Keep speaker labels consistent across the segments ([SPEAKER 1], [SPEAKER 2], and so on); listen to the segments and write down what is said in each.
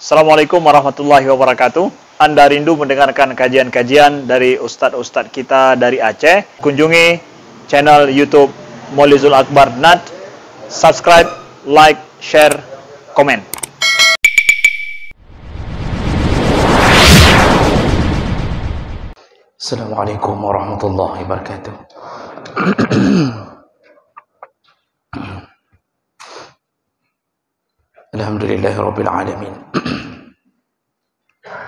[SPEAKER 1] Assalamualaikum warahmatullahi wabarakatuh. Anda rindu mendengarkan kajian-kajian dari ustadz-ustadz kita dari Aceh? Kunjungi channel YouTube Maulizul Akbar NAD. Subscribe, like, share, komen.
[SPEAKER 2] Assalamualaikum warahmatullahi wabarakatuh. Alhamdulillahi rabbil alamin.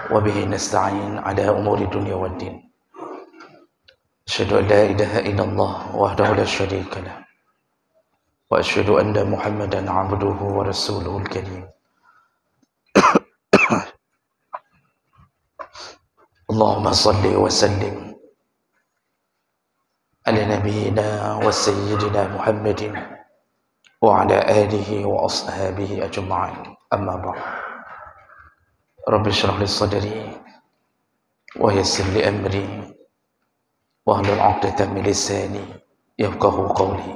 [SPEAKER 2] Wa bihi nasta'in ala umuri dunya waddin. Asyhadu an la ilaha illallah wahdahu la syarika lah. Wa asyhadu anna Muhammadan 'abduhu wa rasuluhul karim. Allahumma salli wa sallim ala nabiyyina wa sayyidina Muhammadin wa ala alihi wa ashabihi ajma'in. Amma ba'd. Rabbi shrah li sadri wa yassir li amri wa hlul 'uqdatam min lisani yafqahu qawli.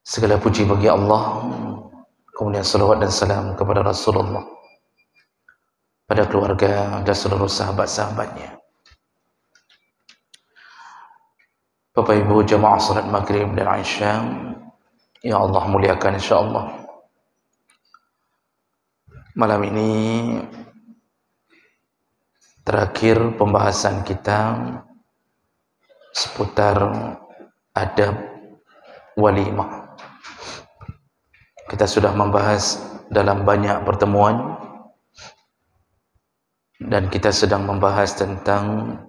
[SPEAKER 2] Segala puji bagi Allah, kemudian salawat dan salam kepada Rasulullah, pada keluarga dan seluruh sahabat-sahabatnya. Bapak Ibu jamaah salat maghrib dan Isya yang Allah muliakan insyaallah. Malam ini terakhir pembahasan kita seputar adab walimah. Kita sudah membahas dalam banyak pertemuan dan kita sedang membahas tentang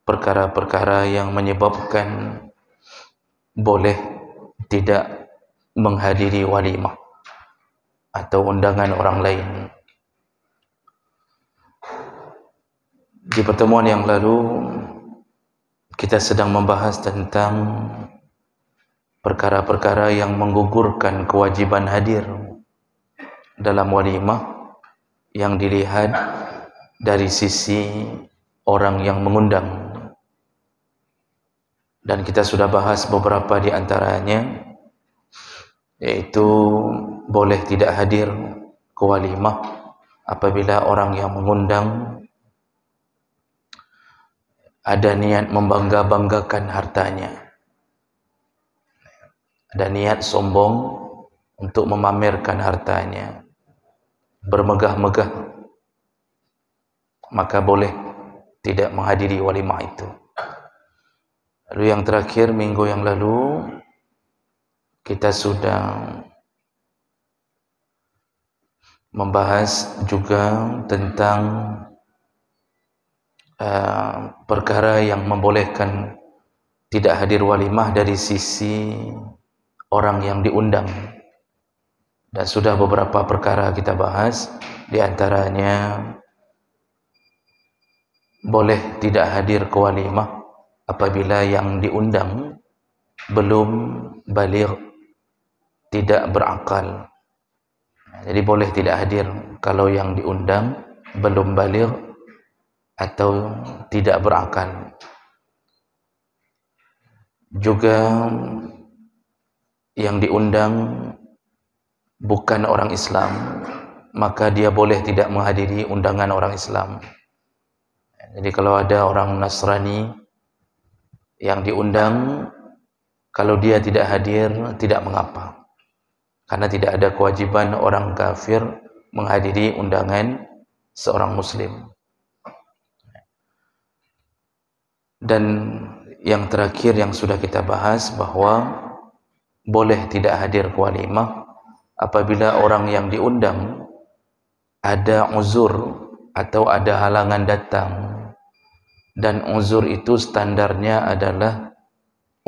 [SPEAKER 2] perkara-perkara yang menyebabkan boleh tidak menghadiri walimah atau undangan orang lain. Di pertemuan yang lalu kita sedang membahas tentang perkara-perkara yang menggugurkan kewajiban hadir dalam walimah yang dilihat dari sisi orang yang mengundang. Dan kita sudah bahas beberapa di antaranya, yaitu boleh tidak hadir ke walimah apabila orang yang mengundang ada niat membangga-banggakan hartanya, ada niat sombong untuk memamerkan hartanya, bermegah-megah, maka boleh tidak menghadiri walimah itu. Lalu yang terakhir, minggu yang lalu kita sudah membahas juga tentang perkara yang membolehkan tidak hadir walimah dari sisi orang yang diundang. Dan sudah beberapa perkara kita bahas, di antaranya boleh tidak hadir ke walimah apabila yang diundang belum baligh, tidak berakal. Jadi boleh tidak hadir kalau yang diundang belum baligh atau tidak berakal. Juga yang diundang bukan orang Islam, maka dia boleh tidak menghadiri undangan orang Islam. Jadi kalau ada orang Nasrani yang diundang, kalau dia tidak hadir, tidak mengapa. Karena tidak ada kewajiban orang kafir menghadiri undangan seorang Muslim. Dan yang terakhir yang sudah kita bahas, bahwa boleh tidak hadir ke walimah apabila orang yang diundang ada uzur atau ada halangan datang. Dan uzur itu standarnya adalah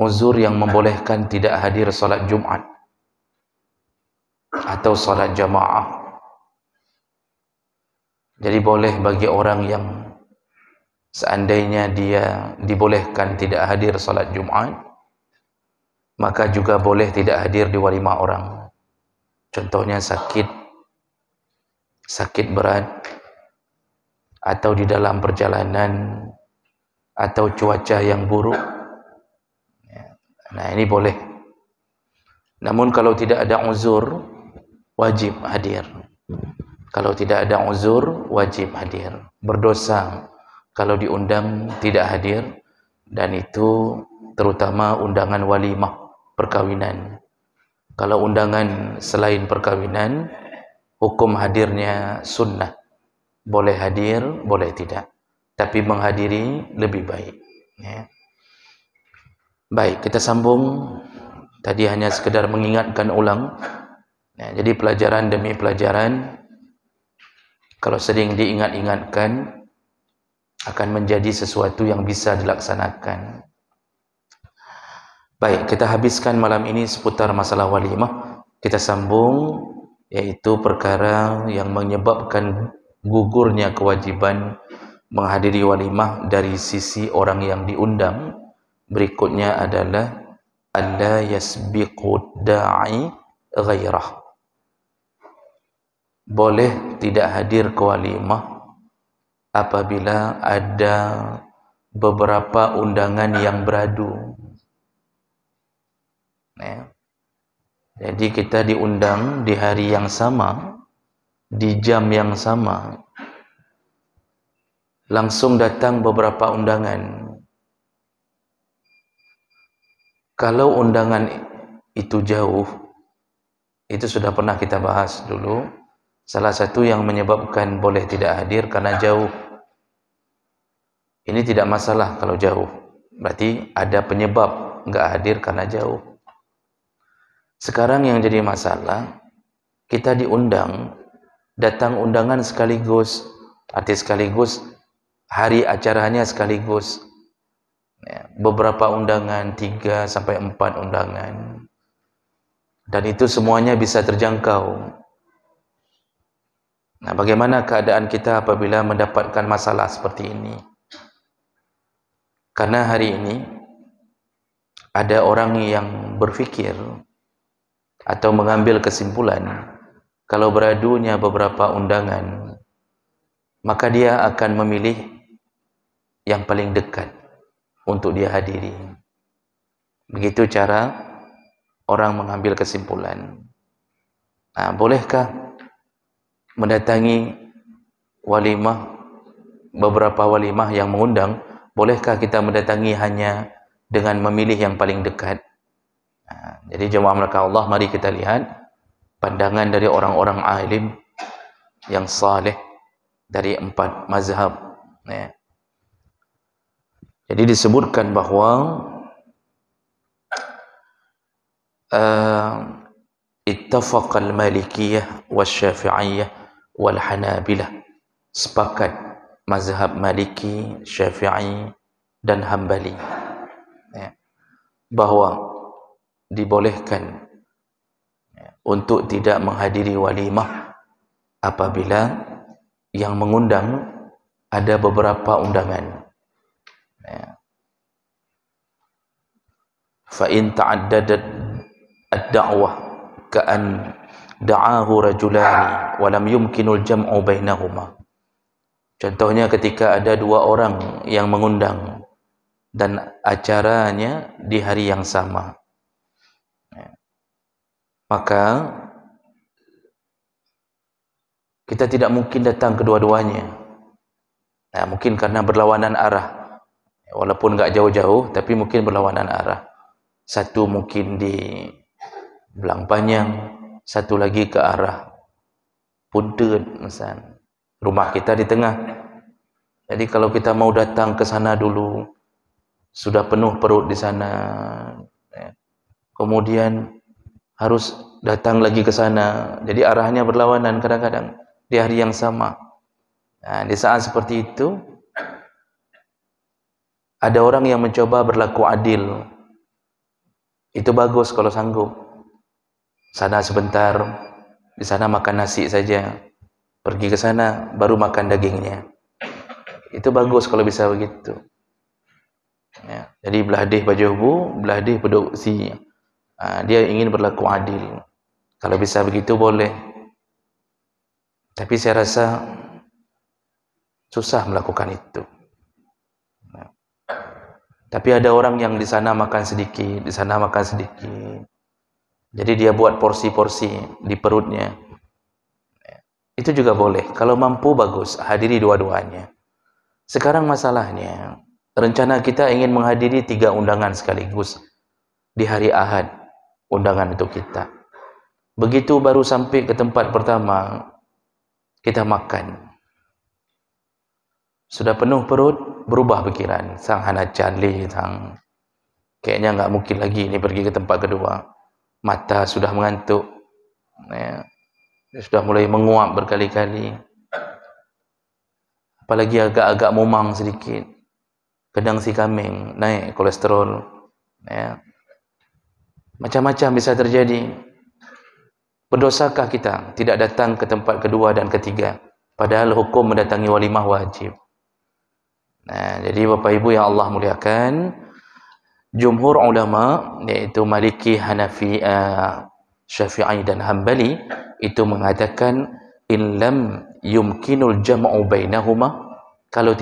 [SPEAKER 2] uzur yang membolehkan tidak hadir salat Jumat atau salat jamaah. Jadi boleh bagi orang yang seandainya dia dibolehkan tidak hadir salat Jumat, maka juga boleh tidak hadir di walimah orang. Contohnya sakit berat, atau di dalam perjalanan, atau cuaca yang buruk. Nah, ini boleh. Namun kalau tidak ada uzur, wajib hadir. Kalau tidak ada uzur, wajib hadir. Berdosa kalau diundang tidak hadir, dan itu terutama undangan walimah perkawinan. Kalau undangan selain perkawinan, hukum hadirnya sunnah. Boleh hadir, boleh tidak. Tapi menghadiri lebih baik. Ya. Baik, kita sambung. Tadi hanya sekedar mengingatkan ulang. Ya, jadi pelajaran demi pelajaran, kalau sering diingat-ingatkan, akan menjadi sesuatu yang bisa dilaksanakan. Baik, kita habiskan malam ini seputar masalah walimah. Kita sambung, yaitu perkara yang menyebabkan gugurnya kewajiban menghadiri walimah dari sisi orang yang diundang. Berikutnya adalah alla yasbiqu da'i ghairah. Boleh tidak hadir ke walimah apabila ada beberapa undangan yang beradu. Ya. Jadi kita diundang di hari yang sama, di jam yang sama, langsung datang beberapa undangan. Kalau undangan itu jauh, itu sudah pernah kita bahas dulu. Salah satu yang menyebabkan boleh tidak hadir karena jauh. Ini tidak masalah kalau jauh. Berarti ada penyebab enggak hadir karena jauh. Sekarang yang jadi masalah, kita diundang, datang undangan sekaligus, arti sekaligus, hari acaranya sekaligus. Ya, beberapa undangan, 3 sampai 4 undangan. Dan itu semuanya bisa terjangkau. Nah, bagaimana keadaan kita apabila mendapatkan masalah seperti ini? Karena hari ini ada orang yang berfikir atau mengambil kesimpulan, kalau beradunya beberapa undangan, maka dia akan memilih yang paling dekat untuk dia hadiri. Begitu cara orang mengambil kesimpulan. Nah, bolehkah mendatangi walimah, beberapa walimah yang mengundang, bolehkah kita mendatangi hanya dengan memilih yang paling dekat? Nah, jadi jemaah melakukan Allah, mari kita lihat pandangan dari orang-orang alim yang saleh dari 4 mazhab. Ya. Jadi disebutkan bahawa ittafaqal malikiyah wasyafi'iyah wal hanabilah, sepakat mazhab maliki, syafi'i dan hambali, ya, bahawa dibolehkan, ya, untuk tidak menghadiri walimah apabila yang mengundang ada beberapa undangan. Ya. Fa in ta'addadat ad-da'wah ka'an da'ahu rajulani wa lam yumkinul jam'u bainahuma. Contohnya ketika ada 2 orang yang mengundang dan acaranya di hari yang sama, ya, maka kita tidak mungkin datang kedua-duanya. Nah, mungkin karena berlawanan arah, walaupun enggak jauh-jauh, tapi mungkin berlawanan arah. Satu mungkin di Belang Panjang, satu lagi ke arah Puntut, misalnya. Rumah kita di tengah. Jadi kalau kita mau datang ke sana dulu, sudah penuh perut di sana, ya. Kemudian harus datang lagi ke sana. Jadi arahnya berlawanan kadang-kadang di hari yang sama. Nah, di saat seperti itu, ada orang yang mencoba berlaku adil. Itu bagus kalau sanggup. Sana sebentar, di sana makan nasi saja. Pergi ke sana, baru makan dagingnya. Itu bagus kalau bisa begitu. Ya, jadi belah dih baju bu, belah dih beduk si. Dia ingin berlaku adil. Kalau bisa begitu boleh. Tapi saya rasa susah melakukan itu. Ya. Tapi ada orang yang di sana makan sedikit, di sana makan sedikit. Jadi dia buat porsi-porsi di perutnya. Itu juga boleh. Kalau mampu, bagus. Hadiri dua-duanya. Sekarang masalahnya, rencana kita ingin menghadiri 3 undangan sekaligus. Di hari Ahad, undangan untuk kita. Begitu baru sampai ke tempat pertama, kita makan. Sudah penuh perut, berubah pikiran. Sang hanacan li, sang kayaknya nggak mungkin lagi ini pergi ke tempat kedua. Mata sudah mengantuk. Ya. Sudah mulai menguap berkali-kali. Apalagi agak-agak mumang sedikit. Kedang si kambing, naik kolesterol. Ya. Macam-macam bisa terjadi. Berdosakah kita tidak datang ke tempat kedua dan ketiga? Padahal hukum mendatangi walimah wajib. Nah, jadi Bapak Ibu yang Allah muliakan, jumhur ulama, yaitu Maliki, Hanafi, Syafi'i dan Hambali, itu mengatakan in lam yumkinul jam'u bainahuma, kalau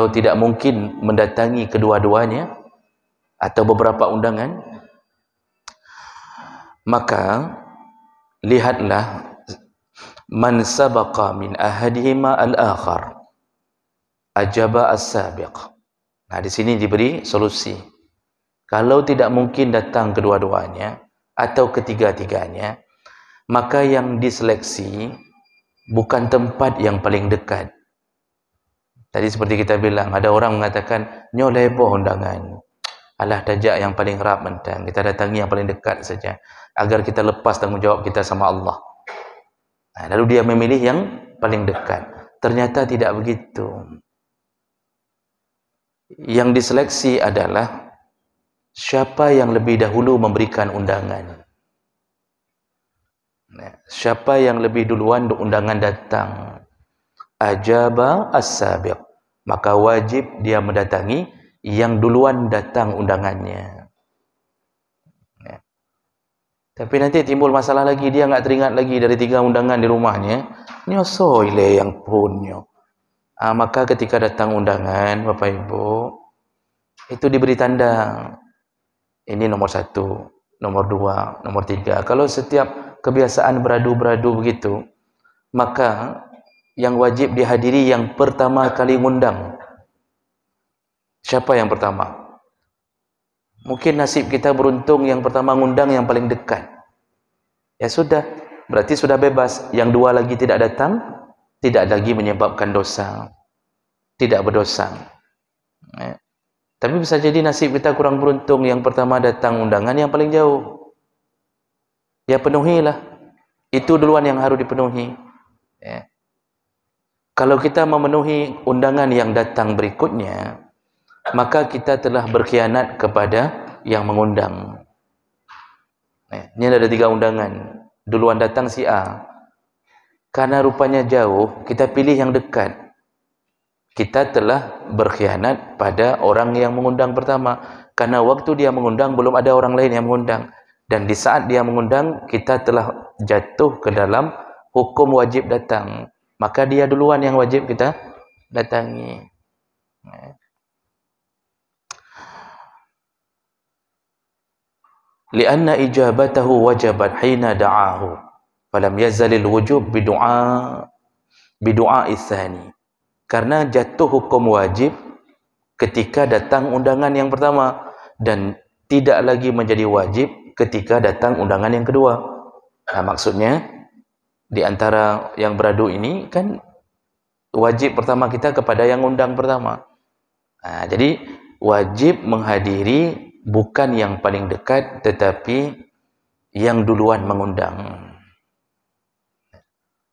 [SPEAKER 2] tidak mungkin mendatangi kedua-duanya atau beberapa undangan, maka lihatlah man sabaqa min ahadihima al-akhar ajaba as-sabiq. Nah, di sini diberi solusi. Kalau tidak mungkin datang kedua-duanya atau ketiga-tiganya, maka yang diseleksi bukan tempat yang paling dekat. Tadi seperti kita bilang, ada orang mengatakan, nyo leboh undangan. Alah dajak yang paling rap mentang. Kita datangi yang paling dekat saja. Agar kita lepas tanggungjawab kita sama Allah. Nah, lalu dia memilih yang paling dekat. Ternyata tidak begitu. Yang diseleksi adalah siapa yang lebih dahulu memberikan undangan. Nah, siapa yang lebih duluan undangan datang. Ajaba as-sabiq. Maka wajib dia mendatangi yang duluan datang undangannya. Ya. Tapi nanti timbul masalah lagi, dia nggak teringat lagi dari 3 undangan di rumahnya. Nyoso ile yang punyo. Maka ketika datang undangan, Bapak Ibu, itu diberi tanda. Ini nomor 1, nomor 2, nomor 3. Kalau setiap kebiasaan beradu-beradu begitu, maka yang wajib dihadiri yang pertama kali ngundang. Siapa yang pertama? Mungkin nasib kita beruntung yang pertama ngundang yang paling dekat. Ya sudah, berarti sudah bebas. Yang 2 lagi tidak datang, tidak lagi menyebabkan dosa. Tidak berdosa. Ya. Tapi bisa jadi nasib kita kurang beruntung, yang pertama datang undangan yang paling jauh. Ya penuhilah. Itu duluan yang harus dipenuhi. Ya. Kalau kita memenuhi undangan yang datang berikutnya, maka kita telah berkhianat kepada yang mengundang. Ini ada 3 undangan. Duluan datang si A. Karena rupanya jauh, kita pilih yang dekat. Kita telah berkhianat pada orang yang mengundang pertama. Karena waktu dia mengundang, belum ada orang lain yang mengundang. Dan di saat dia mengundang, kita telah jatuh ke dalam hukum wajib datang. Maka dia duluan yang wajib kita datangi. Lianna ijabatahu wajabat hina da'ahu falam yazalil wujub bidu'a itsani. Karena jatuh hukum wajib ketika datang undangan yang pertama dan tidak lagi menjadi wajib ketika datang undangan yang kedua. Nah, maksudnya di antara yang beradu ini kan wajib pertama kita kepada yang undang pertama. Nah, jadi wajib menghadiri bukan yang paling dekat, tetapi yang duluan mengundang.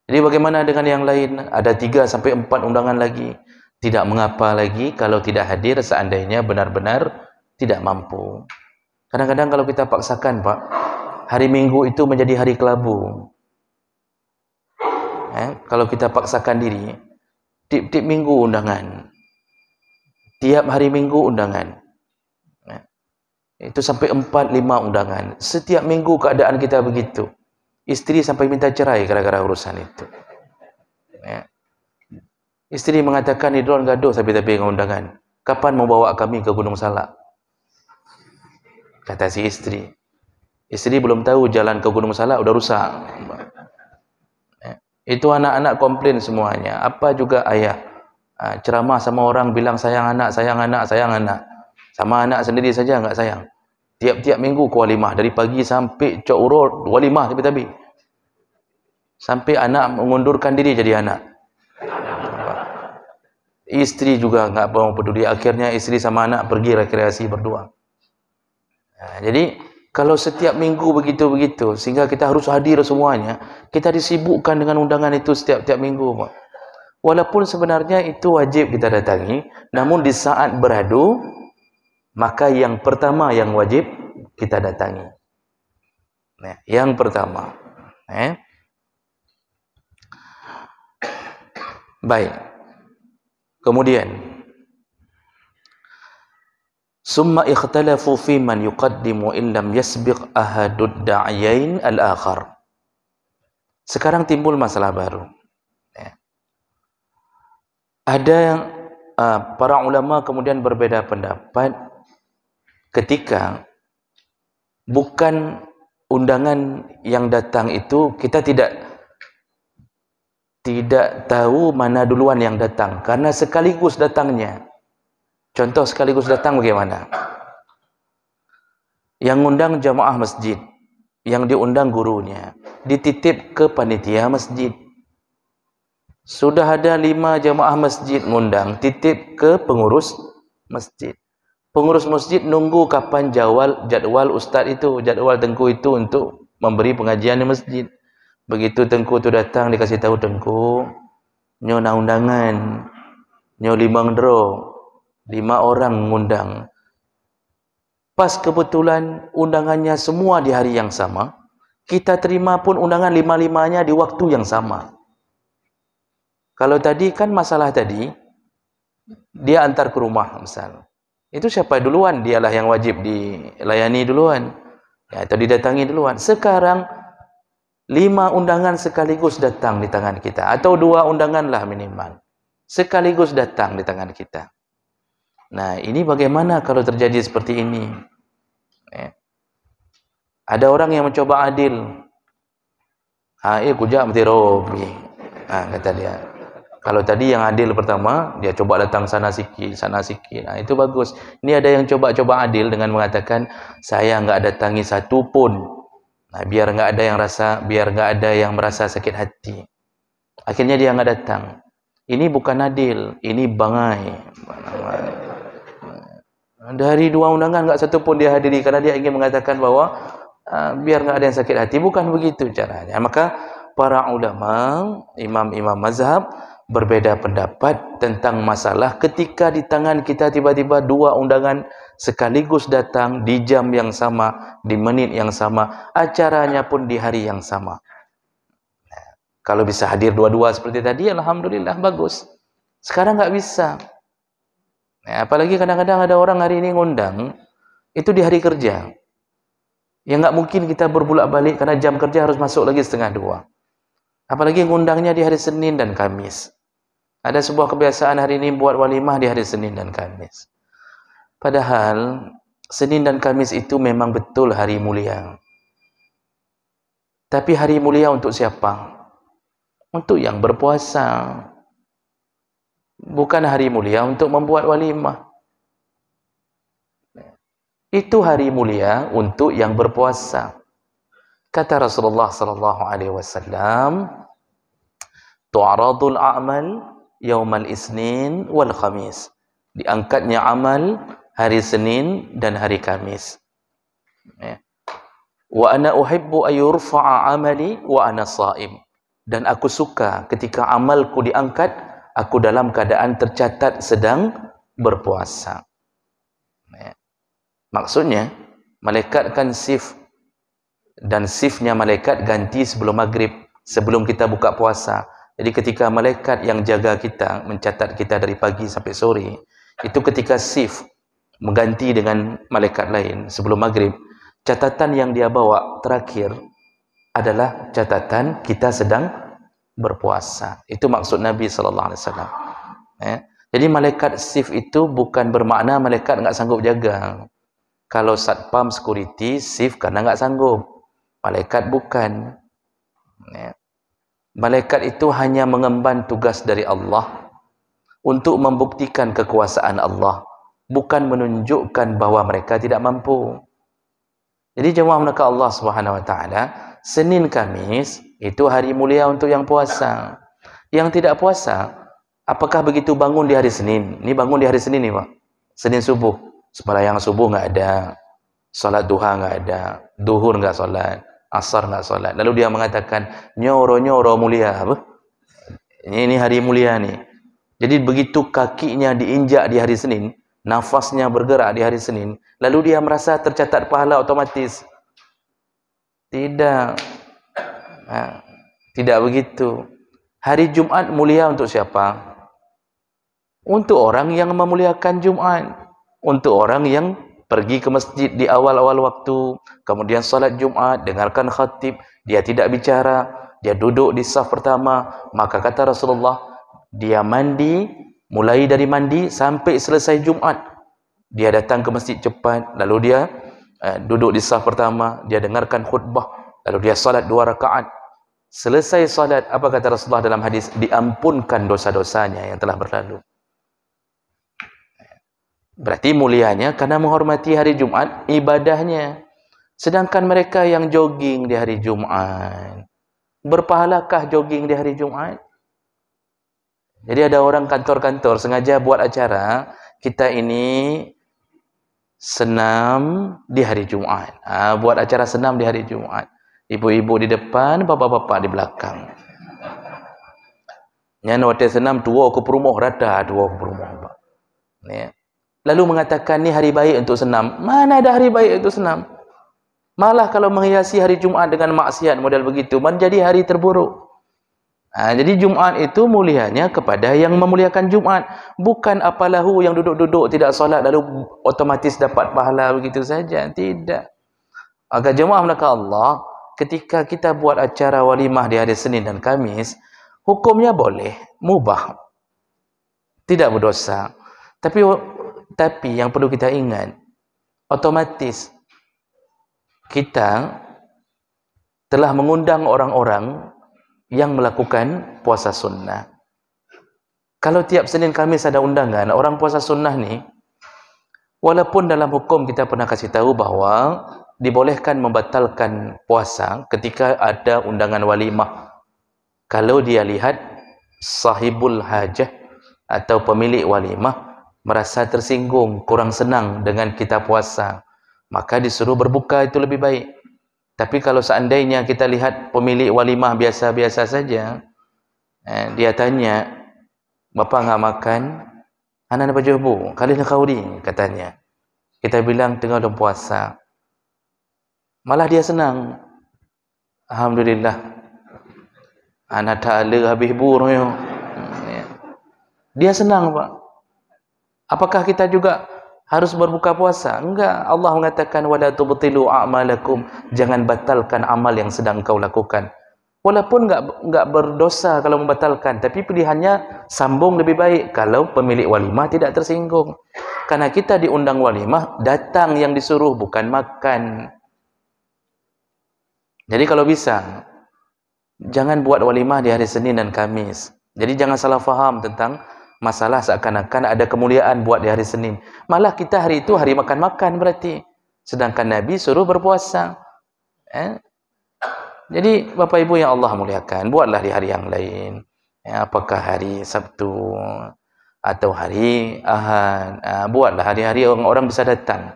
[SPEAKER 2] Jadi bagaimana dengan yang lain? Ada 3 sampai 4 undangan lagi. Tidak mengapa lagi kalau tidak hadir seandainya benar-benar tidak mampu. Kadang-kadang kalau kita paksakan, Pak, hari Minggu itu menjadi hari kelabu. Kalau kita paksakan diri, tiap-tiap minggu undangan. Tiap hari Minggu undangan. Itu sampai 4-5 undangan. Setiap minggu keadaan kita begitu. Istri sampai minta cerai gara-gara urusan itu. Istri mengatakan, "Idron gaduh tapi dengan undangan. Kapan mau bawa kami ke Gunung Salak?" Kata si istri. Istri belum tahu jalan ke Gunung Salak udah rusak. Itu anak-anak komplain semuanya. Apa juga ayah ceramah sama orang bilang sayang anak, sayang anak, sayang anak. Sama anak sendiri saja enggak sayang. Tiap-tiap minggu ke walimah, dari pagi sampai cok urut walimah tapi sampai anak mengundurkan diri jadi anak. Istri juga enggak mau peduli. Akhirnya istri sama anak pergi rekreasi berdua. Jadi kalau setiap minggu begitu-begitu, sehingga kita harus hadir semuanya, kita disibukkan dengan undangan itu setiap minggu. Walaupun sebenarnya itu wajib kita datangi, namun di saat beradu, maka yang pertama yang wajib kita datangi. Nah, yang pertama. Baik. Kemudian, summa ikhtalafu fi man yuqaddimu in lam yasbiq ahadud da'yain al-akhar. Sekarang timbul masalah baru. Ada yang para ulama kemudian berbeda pendapat ketika bukan undangan yang datang itu, kita tidak tahu mana duluan yang datang karena sekaligus datangnya. Contoh sekaligus datang bagaimana? Yang undang jamaah masjid, yang diundang gurunya, dititip ke panitia masjid. Sudah ada 5 jamaah masjid ngundang, titip ke pengurus masjid. Pengurus masjid nunggu kapan jadwal ustaz itu, jadwal tengku itu untuk memberi pengajian di masjid. Begitu tengku itu datang, dikasih tahu tengku, nyo na undangan, nyo 5 draw. 5 orang mengundang. Pas kebetulan undangannya semua di hari yang sama, kita terima pun undangan 5-5-nya di waktu yang sama. Kalau tadi kan masalah tadi, dia antar ke rumah misal. Itu siapa duluan? Dialah yang wajib dilayani duluan. Ya, atau didatangi duluan. Sekarang 5 undangan sekaligus datang di tangan kita. Atau 2 undangan lah minimal. Sekaligus datang di tangan kita. Nah, ini bagaimana kalau terjadi seperti ini? Ada orang yang mencoba adil. Kujak mati robi. Kata dia. Kalau tadi yang adil pertama, dia coba datang sana sikit. Itu bagus. Ini ada yang coba-coba adil dengan mengatakan, saya enggak datangi satu pun. Nah, biar enggak ada yang merasa sakit hati. Akhirnya dia enggak datang. Ini bukan adil, ini bangai. Dari 2 undangan enggak satu pun dia hadiri karena dia ingin mengatakan bahwa biar enggak ada yang sakit hati. Bukan begitu caranya. Maka para ulama, imam-imam mazhab berbeda pendapat tentang masalah ketika di tangan kita tiba-tiba 2 undangan sekaligus datang di jam yang sama, di menit yang sama, acaranya pun di hari yang sama. Kalau bisa hadir dua-dua seperti tadi, alhamdulillah bagus. Sekarang enggak bisa. Apalagi kadang-kadang ada orang hari ini ngundang itu di hari kerja. Ya enggak mungkin kita berbulak-balik karena jam kerja harus masuk lagi 1:30. Apalagi ngundangnya di hari Senin dan Kamis. Ada sebuah kebiasaan hari ini buat walimah di hari Senin dan Kamis. Padahal Senin dan Kamis itu memang betul hari mulia. Tapi hari mulia untuk siapa? Untuk yang berpuasa. Bukan hari mulia untuk membuat walimah. Itu hari mulia untuk yang berpuasa. Kata Rasulullah sallallahu alaihi wasallam, "Tu'radul a'mal yaumal isnin wal khamis." Diangkatnya amal hari Senin dan hari Kamis. Wa ana uhibbu ay yurfa'a amali wa ana sha'im. Dan aku suka ketika amalku diangkat, aku dalam keadaan tercatat sedang berpuasa. Maksudnya, malaikat kan shift. Dan shiftnya malaikat ganti sebelum maghrib, sebelum kita buka puasa. Jadi ketika malaikat yang jaga kita, mencatat kita dari pagi sampai sore, itu ketika shift mengganti dengan malaikat lain sebelum maghrib, catatan yang dia bawa terakhir adalah catatan kita sedang berpuasa. Itu maksud Nabi sallallahu alaihi wasallam. Jadi malaikat shift itu bukan bermakna malaikat enggak sanggup jaga. Kalau satpam security shift karena enggak sanggup. Malaikat bukan. Malaikat itu hanya mengemban tugas dari Allah untuk membuktikan kekuasaan Allah, bukan menunjukkan bahwa mereka tidak mampu. Jadi jemaah maka Allah Subhanahu wa taala, Senin Kamis itu hari mulia untuk yang puasa. Yang tidak puasa, apakah begitu bangun di hari Senin? Ini bangun di hari Senin nih, Pak. Senin subuh, sembahyang subuh enggak ada, salat duha enggak ada, duhur enggak salat, asar enggak salat. Lalu dia mengatakan, "Nyoro mulia." Apa? Ini hari mulia nih. Jadi begitu kakinya diinjak di hari Senin, nafasnya bergerak di hari Senin, lalu dia merasa tercatat pahala otomatis. Tidak. Tidak begitu. Hari Jumat mulia untuk siapa? Untuk orang yang memuliakan Jumat. Untuk orang yang pergi ke masjid di awal-awal waktu, kemudian salat Jumat, dengarkan khatib, dia tidak bicara, dia duduk di saf pertama, maka kata Rasulullah, dia mandi, mulai dari mandi sampai selesai Jumat. Dia datang ke masjid cepat, lalu dia duduk di saf pertama, dia dengarkan khutbah, lalu dia salat 2 rakaat. Selesai salat, apa kata Rasulullah dalam hadis? Diampunkan dosa-dosanya yang telah berlalu. Berarti mulianya karena menghormati hari Jumat, ibadahnya. Sedangkan mereka yang jogging di hari Jumat, berpahalakah jogging di hari Jumat? Jadi ada orang kantor-kantor sengaja buat acara, kita ini senam di hari Jumat. Buat acara senam di hari Jumat. Ibu-ibu di depan, bapak-bapak di belakang. Yang hotel senam, dua ke perumah, rada dua ke perumah. Ya. Lalu mengatakan, ni hari baik untuk senam. Mana ada hari baik untuk senam? Malah kalau menghiasi hari Jumat dengan maksiat model begitu, menjadi hari terburuk. Jadi Jumat itu mulianya kepada yang memuliakan Jumat. Bukan apalahu yang duduk-duduk tidak solat lalu otomatis dapat pahala begitu saja. Tidak. Agar jemaah maka Allah, ketika kita buat acara walimah di hari Senin dan Kamis, hukumnya boleh, mubah. Tidak berdosa. Tapi yang perlu kita ingat, otomatis kita telah mengundang orang-orang yang melakukan puasa sunnah. Kalau tiap Senin Kamis ada undangan, orang puasa sunnah ni, walaupun dalam hukum kita pernah kasih tahu bahawa dibolehkan membatalkan puasa ketika ada undangan walimah. Kalau dia lihat sahibul hajah atau pemilik walimah merasa tersinggung, kurang senang dengan kita puasa, maka disuruh berbuka itu lebih baik. Tapi kalau seandainya kita lihat pemilik walimah biasa-biasa saja, dia tanya, "Bapa enggak makan?" "Anak apa jubu?" "Kali nak kaudi," katanya. Kita bilang tengah dalam puasa. Malah dia senang. Alhamdulillah. Anak ta'ala habis burung. Dia senang, Pak. Apakah kita juga harus berbuka puasa? Enggak. Allah mengatakan, "Wala tubtilu a'malakum." Jangan batalkan amal yang sedang kau lakukan. Walaupun enggak berdosa kalau membatalkan, tapi pilihannya sambung lebih baik kalau pemilik walimah tidak tersinggung. Karena kita diundang walimah, datang yang disuruh, bukan makan. Jadi kalau bisa, jangan buat walimah di hari Senin dan Kamis. Jadi jangan salah faham tentang masalah seakan-akan ada kemuliaan buat di hari Senin. Malah kita hari itu hari makan-makan berarti. Sedangkan Nabi suruh berpuasa. Jadi Bapak Ibu yang Allah muliakan, buatlah di hari yang lain. Apakah hari Sabtu atau hari Ahad. Buatlah hari-hari orang bisa datang.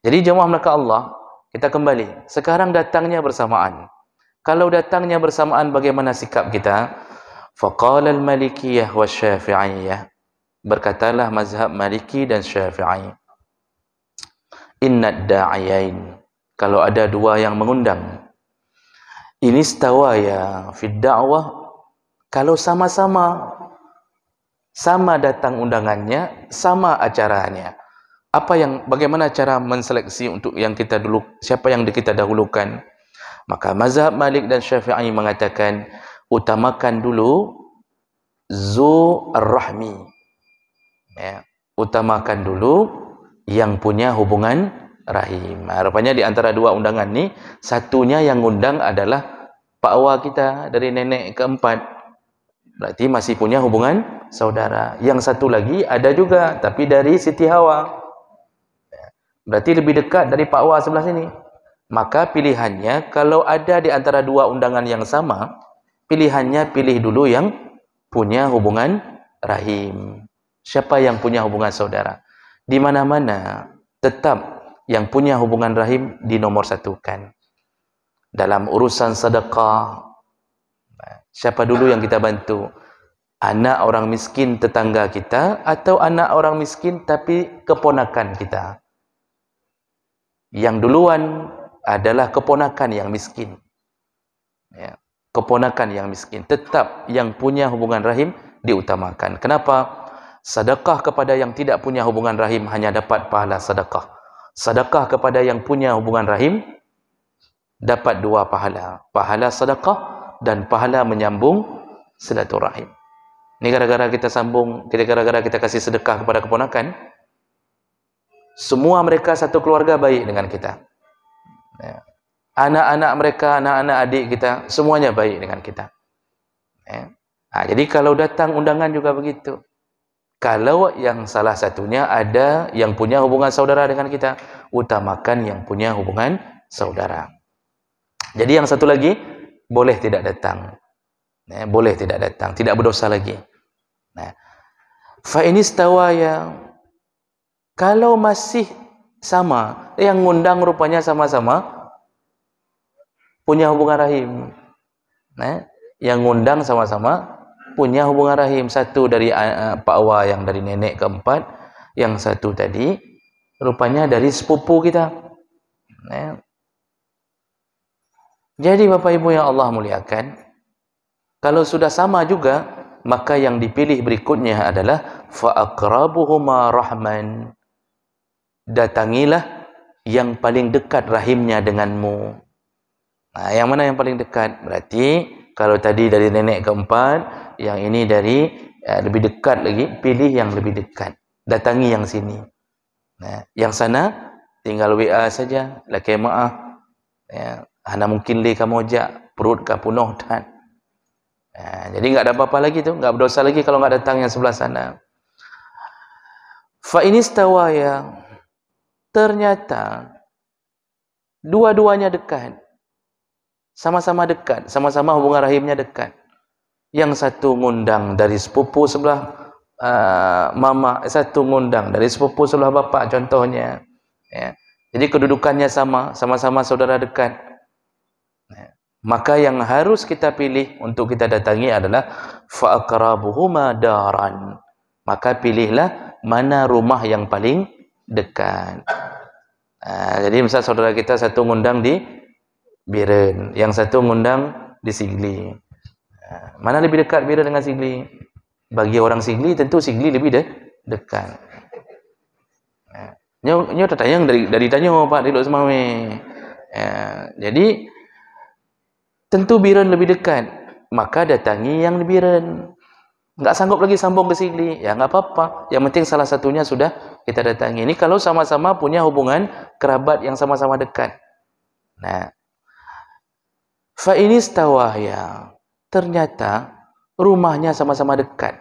[SPEAKER 2] Jadi jemaah maka Allah, kita kembali. Sekarang datangnya bersamaan. Kalau datangnya bersamaan, bagaimana sikap kita? Faqala al-Malikiyah wa Syafi'iyah. Berkatalah mazhab Maliki dan Syafi'i. Inna ad-da'iyain. Kalau ada dua yang mengundang. Ini istawaya fi da'wah. Kalau sama-sama, sama datang undangannya, sama acaranya. Bagaimana cara menseleksi untuk yang kita dulu, siapa yang kita dahulukan? Maka mazhab Malik dan Syafi'i mengatakan, utamakan dulu zu ar-rahmi. Utamakan dulu yang punya hubungan rahim. Rupanya di antara dua undangan ni, satunya yang undang adalah Pak Awa kita dari nenek keempat, berarti masih punya hubungan saudara. Yang satu lagi ada juga, tapi dari Siti Hawa, berarti lebih dekat dari Pak Awa sebelah sini. Maka pilihannya, kalau ada di antara dua undangan yang sama, pilihannya pilih dulu yang punya hubungan rahim. Siapa yang punya hubungan saudara? Di mana-mana tetap yang punya hubungan rahim dinomorsatukan. Dalam urusan sedekah, siapa dulu yang kita bantu? Anak orang miskin tetangga kita atau anak orang miskin tapi keponakan kita? Yang duluan adalah keponakan yang miskin. Ya, keponakan yang miskin. Tetap yang punya hubungan rahim diutamakan. Kenapa? Sedekah kepada yang tidak punya hubungan rahim hanya dapat pahala sedekah. Sedekah kepada yang punya hubungan rahim dapat dua pahala. Pahala sedekah dan pahala menyambung silaturahim. Ini gara-gara kita sambung, gara-gara kita kasih sedekah kepada keponakan, semua mereka satu keluarga baik dengan kita. Ya. Anak-anak mereka, anak-anak adik kita, semuanya baik dengan kita. Ya. Jadi kalau datang undangan juga begitu. Kalau yang salah satunya ada yang punya hubungan saudara dengan kita, utamakan yang punya hubungan saudara. Jadi yang satu lagi, boleh tidak datang. Boleh tidak datang, tidak berdosa lagi. Fa in istawaya, kalau masih sama, yang ngundang rupanya sama-sama punya hubungan rahim. Yang ngundang sama-sama punya hubungan rahim. Satu dari Pak Awa yang dari nenek keempat, yang satu tadi rupanya dari sepupu kita. Jadi Bapak Ibu yang Allah muliakan, kalau sudah sama juga, maka yang dipilih berikutnya adalah fa aqrabuhuma rahman. Datangilah yang paling dekat rahimnya denganmu. Yang mana yang paling dekat? Berarti kalau tadi dari nenek keempat, yang ini dari lebih dekat lagi, pilih yang lebih dekat. Datangi yang sini. Yang sana tinggal WA saja, laki maaf. Hana mungkin le kamu ajak, perut ka penuh dan. Jadi enggak ada apa-apa lagi tu, enggak berdosa lagi kalau enggak datang yang sebelah sana. Fa inistawaya, ternyata dua-duanya dekat. Sama-sama dekat, sama-sama hubungan rahimnya dekat. Yang satu ngundang dari sepupu sebelah mama, satu ngundang dari sepupu sebelah bapa contohnya. Jadi kedudukannya sama, sama-sama saudara dekat. Maka yang harus kita pilih untuk kita datangi adalah fa aqrabuhuma daran. Maka pilihlah mana rumah yang paling dekat. Jadi misal saudara kita satu ngundang di Biren, yang satu ngundang di Sigli. Mana lebih dekat Biren dengan Sigli? Bagi orang Sigli tentu Sigli lebih dekat. Nyo tertanya dari tanya Pak di Lok Semawe. Jadi tentu Biren lebih dekat, maka datangi yang di Biren. Enggak sanggup lagi sambung ke Sigli, ya enggak apa-apa. Yang penting salah satunya sudah kita datangi. Ini kalau sama-sama punya hubungan kerabat yang sama-sama dekat. Fa inistawaya, ternyata rumahnya sama-sama dekat.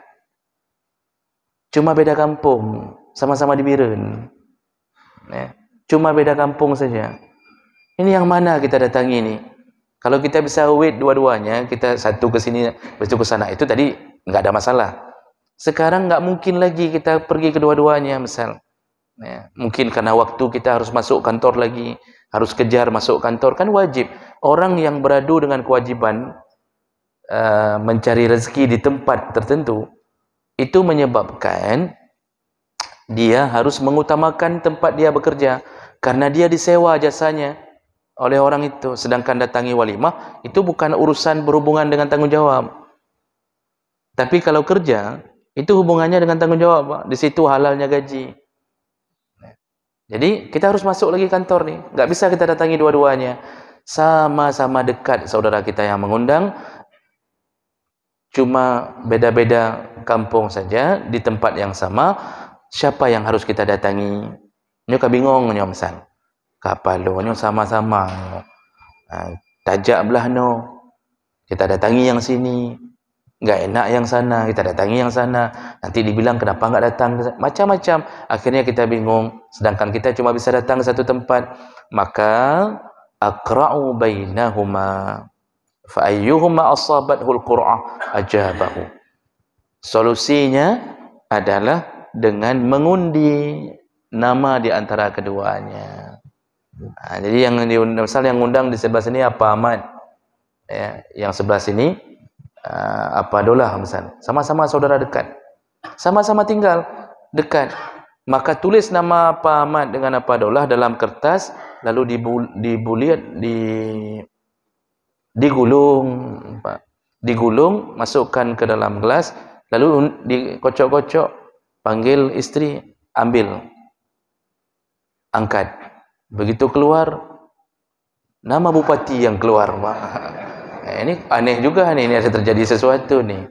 [SPEAKER 2] Cuma beda kampung, sama-sama di Biren. Cuma beda kampung saja. Ini yang mana kita datangi ini? Kalau kita bisa wait dua-duanya, kita satu ke sini, satu ke sana, itu tadi enggak ada masalah. Sekarang enggak mungkin lagi kita pergi kedua-duanya, misal. Mungkin karena waktu kita harus masuk kantor lagi, harus kejar masuk kantor, kan wajib. Orang yang beradu dengan kewajiban mencari rezeki di tempat tertentu, itu menyebabkan dia harus mengutamakan tempat dia bekerja, karena dia disewa jasanya oleh orang itu. Sedangkan datangi walimah, itu bukan urusan berhubungan dengan tanggung jawab. Tapi kalau kerja, itu hubungannya dengan tanggung jawab. Di situ halalnya gaji. Jadi kita harus masuk lagi kantor nih. Nggak bisa kita datangi dua-duanya. Sama-sama dekat saudara kita yang mengundang. Cuma beda-beda kampung saja, di tempat yang sama. Siapa yang harus kita datangi? Nyo kabingung nyo misal. Kapalo nyo sama-sama. Tajak belah no. Kita datangi yang sini, nggak enak yang sana, kita datangi yang sana. Nanti dibilang kenapa nggak datang, macam-macam. Akhirnya kita bingung. Sedangkan kita cuma bisa datang ke satu tempat. Maka aqra'u bainahuma fa ayyuhuma asabathul qur'ah ajabahu. Solusinya adalah dengan mengundi nama di antara keduanya. Jadi yang misal yang ngundang di sebelah sini apa Ahmad, ya, yang sebelah sini apa Dolah misal, sama-sama saudara dekat, sama-sama tinggal dekat, maka tulis nama Pak Ahmad dengan apa Dolah dalam kertas, lalu digulung, masukkan ke dalam gelas, lalu dikocok-kocok, panggil istri, ambil, angkat. Begitu keluar, nama bupati yang keluar. Ini aneh juga nih, ini ada terjadi sesuatu nih.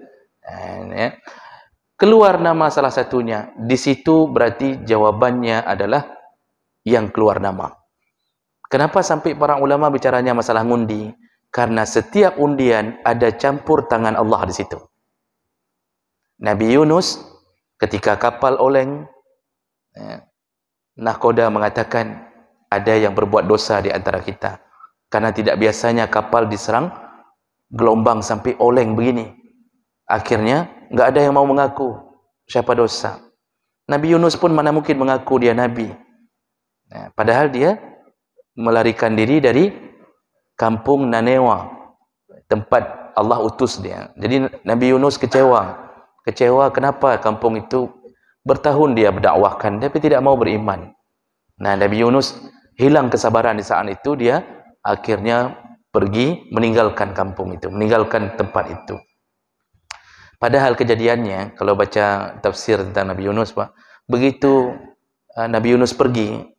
[SPEAKER 2] Keluar nama salah satunya, di situ berarti jawabannya adalah yang keluar nama. Kenapa sampai para ulama bicaranya masalah ngundi? Karena setiap undian ada campur tangan Allah di situ. Nabi Yunus ketika kapal oleng, nahkoda mengatakan ada yang berbuat dosa di antara kita. Karena tidak biasanya kapal diserang gelombang sampai oleng begini. Akhirnya nggak ada yang mau mengaku siapa dosa. Nabi Yunus pun mana mungkin mengaku dia nabi. Padahal dia melarikan diri dari kampung Nanewa, tempat Allah utus dia. Jadi Nabi Yunus kecewa kenapa kampung itu bertahun dia berdakwahkan tapi tidak mau beriman. Nah, Nabi Yunus hilang kesabaran di saat itu, dia akhirnya pergi meninggalkan kampung itu, meninggalkan tempat itu. Padahal kejadiannya, kalau baca tafsir tentang Nabi Yunus, Pak, begitu Nabi Yunus pergi,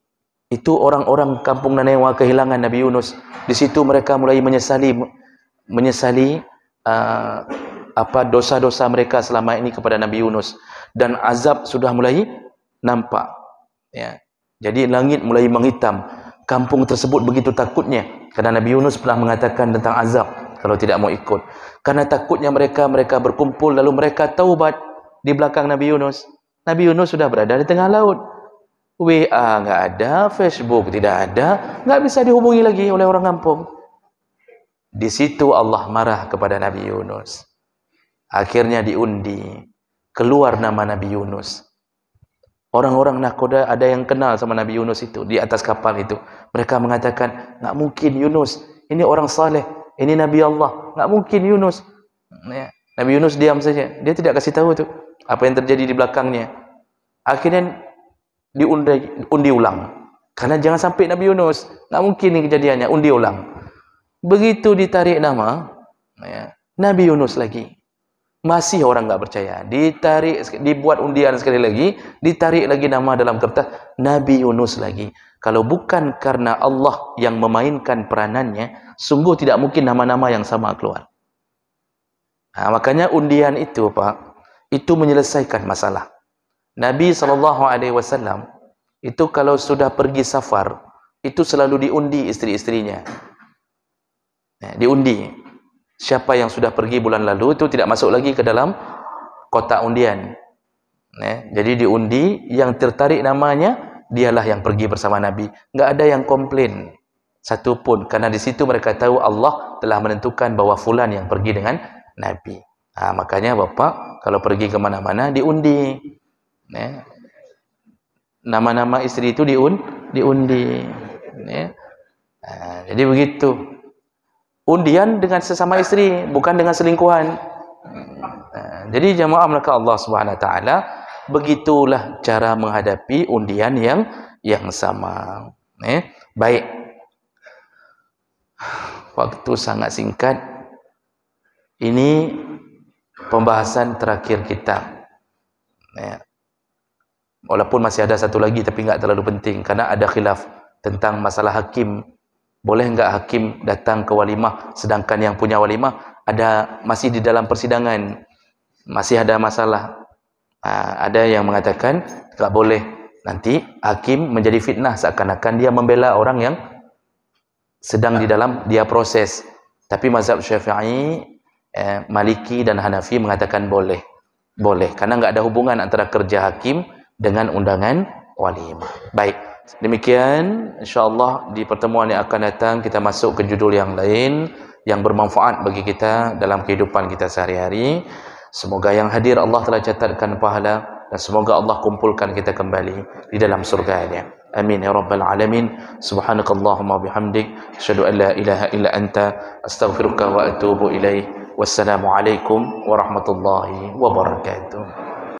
[SPEAKER 2] itu orang-orang kampung Nanewa kehilangan Nabi Yunus. Di situ mereka mulai menyesali dosa-dosa mereka selama ini kepada Nabi Yunus, dan azab sudah mulai nampak. Ya. Jadi langit mulai menghitam. Kampung tersebut begitu takutnya, karena Nabi Yunus pernah mengatakan tentang azab kalau tidak mau ikut. Karena takutnya mereka berkumpul, lalu mereka taubat di belakang Nabi Yunus. Nabi Yunus sudah berada di tengah laut. WA nggak ada, Facebook tidak ada, nggak bisa dihubungi lagi oleh orang kampung. Di situ Allah marah kepada Nabi Yunus. Akhirnya diundi, keluar nama Nabi Yunus. Orang-orang nahkoda ada yang kenal sama Nabi Yunus itu di atas kapal itu. Mereka mengatakan, nggak mungkin Yunus, ini orang saleh, ini Nabi Allah, nggak mungkin Yunus. Nabi Yunus diam saja, dia tidak kasih tahu tuh apa yang terjadi di belakangnya. Akhirnya diundi ulang, karena jangan sampai Nabi Yunus, nggak mungkin ini kejadiannya, undi ulang. Begitu ditarik nama, Nabi Yunus lagi. Masih orang nggak percaya. Dibuat undian sekali lagi, ditarik lagi nama dalam kertas, Nabi Yunus lagi. Kalau bukan karena Allah yang memainkan peranannya, sungguh tidak mungkin nama-nama yang sama keluar. Nah, makanya undian itu, Pak, itu menyelesaikan masalah. Nabi SAW itu kalau sudah pergi safar, itu selalu diundi istri-istrinya. Diundi. Siapa yang sudah pergi bulan lalu itu tidak masuk lagi ke dalam kotak undian. Jadi diundi, yang tertarik namanya dialah yang pergi bersama Nabi. Nggak ada yang komplain satu pun, karena di situ mereka tahu Allah telah menentukan bahwa fulan yang pergi dengan Nabi. Nah, makanya Bapak kalau pergi kemana-mana diundi. Nama-nama istri itu diundi. Nah, jadi begitu. Undian dengan sesama istri, bukan dengan selingkuhan. Jadi jamaah maka Allah Subhanahu wa taala, begitulah cara menghadapi undian yang sama. Baik. Waktu sangat singkat. Ini pembahasan terakhir kita. Walaupun masih ada satu lagi tapi enggak terlalu penting, karena ada khilaf tentang masalah hakim. Boleh enggak hakim datang ke walimah, sedangkan yang punya walimah masih di dalam persidangan, masih ada masalah. Ada yang mengatakan enggak boleh, nanti hakim menjadi fitnah, seakan-akan dia membela orang yang sedang di dalam dia proses. Tapi mazhab Syafi'i, Maliki dan Hanafi mengatakan boleh. Boleh, karena nggak ada hubungan antara kerja hakim dengan undangan walimah. Baik, demikian insyaallah di pertemuan yang akan datang kita masuk ke judul yang lain yang bermanfaat bagi kita dalam kehidupan kita sehari-hari. Semoga yang hadir Allah telah catatkan pahala, dan semoga Allah kumpulkan kita kembali di dalam surga-Nya. Amin ya rabbal alamin. Subhanakallahumma bihamdik, asyhadu an la ilaha illa anta, astaghfiruka wa atubu ilaik. Wassalamu alaikum warahmatullahi wabarakatuh.